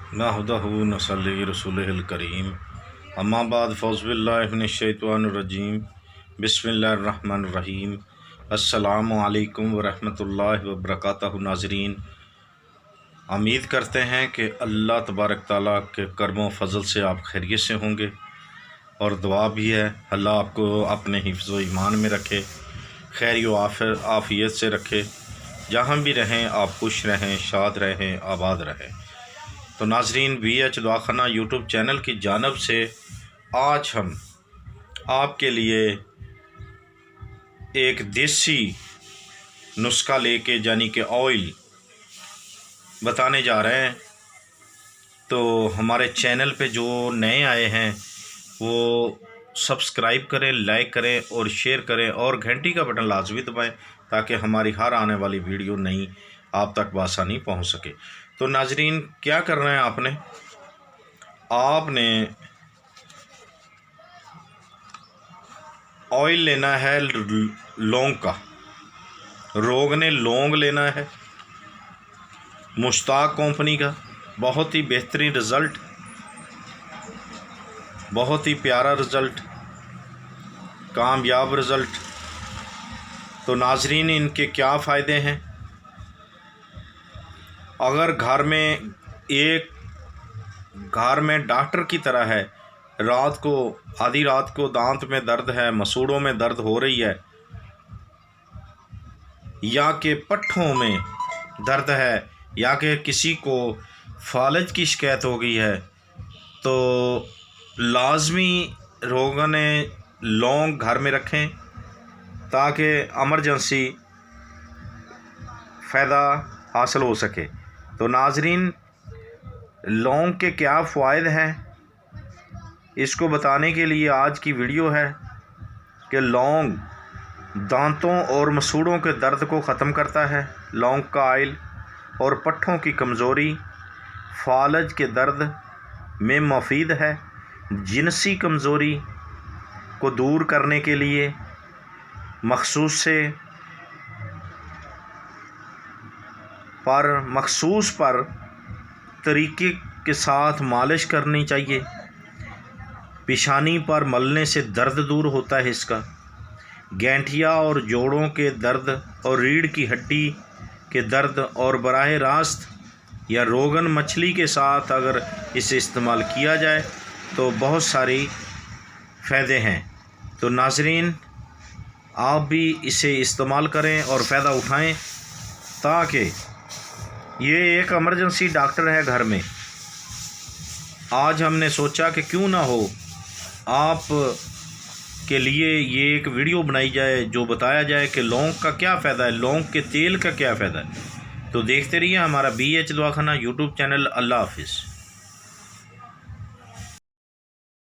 नहमदहु नसल्ली रसूलिहिल करीम अम्मा बाद फ़ौज़ बिल्लाहि मिनश्शैतानिर रजीम बिस्मिल्लाहिर रहमानिर रहीम अस्सलामु अलैकुम व रहमतुल्लाहि व बरकातहू। नाज़रीन, उम्मीद करते हैं कि अल्लाह तबारक ताला के करमो फ़ज़ल से आप खैरियत से होंगे और दुआ भी है अल्लाह आपको अपने हिफ्ज़ व ईमान में रखे, खैर व आफ़ियत से रखे, जहाँ भी रहें आप खुश रहें, शाद रहें, आबाद रहें। तो नाज़रीन, BH दवाखाना यूट्यूब चैनल की जानिब से आज हम आपके लिए एक देसी नुस्खा लेके यानी कि ऑयल बताने जा रहे हैं। तो हमारे चैनल पे जो नए आए हैं वो सब्सक्राइब करें, लाइक करें और शेयर करें और घंटी का बटन लाजमी दबाएं ताकि हमारी हर आने वाली वीडियो नई आप तक बआसानी पहुंच सके। तो नाजरीन, क्या करना है आपने ऑयल लेना है लौंग का, रोगन लौंग लेना है मुश्ताक कंपनी का। बहुत ही बेहतरीन रिज़ल्ट, बहुत ही प्यारा रिज़ल्ट, कामयाब रिज़ल्ट। तो नाजरीन, इनके क्या फ़ायदे हैं? अगर घर में डॉक्टर की तरह है, आधी रात को दांत में दर्द है, मसूड़ों में दर्द हो रही है या कि पट्ठों में दर्द है या कि किसी को फालज की शिकायत हो गई है, तो लाजमी रोगन लौंग घर में रखें ताकि इमरजेंसी फ़ायदा हासिल हो सके। तो नाजरीन, लौंग के क्या फ़वाइद हैं इसको बताने के लिए आज की वीडियो है कि लौंग दांतों और मसूड़ों के दर्द को ख़त्म करता है। लौंग का ऑयल और पट्ठों की कमज़ोरी, फालज के दर्द में मुफीद है। जिनसी कमज़ोरी को दूर करने के लिए मखसूस पर तरीके के साथ मालिश करनी चाहिए। पेशानी पर मलने से दर्द दूर होता है इसका। गैंठिया और जोड़ों के दर्द और रीढ़ की हड्डी के दर्द और बराह रास्त या रोगन मछली के साथ अगर इसे इस्तेमाल किया जाए तो बहुत सारी फ़ायदे हैं। तो नाज़रीन, आप भी इसे इस्तेमाल करें और फ़ायदा उठाएं ताकि ये एक इमरजेंसी डॉक्टर है घर में। आज हमने सोचा कि क्यों ना हो आप के लिए ये एक वीडियो बनाई जाए जो बताया जाए कि लौंग का क्या फ़ायदा है, लौंग के तेल का क्या फ़ायदा है। तो देखते रहिए हमारा BH दवाखाना यूट्यूब चैनल। अल्लाह हाफिज़।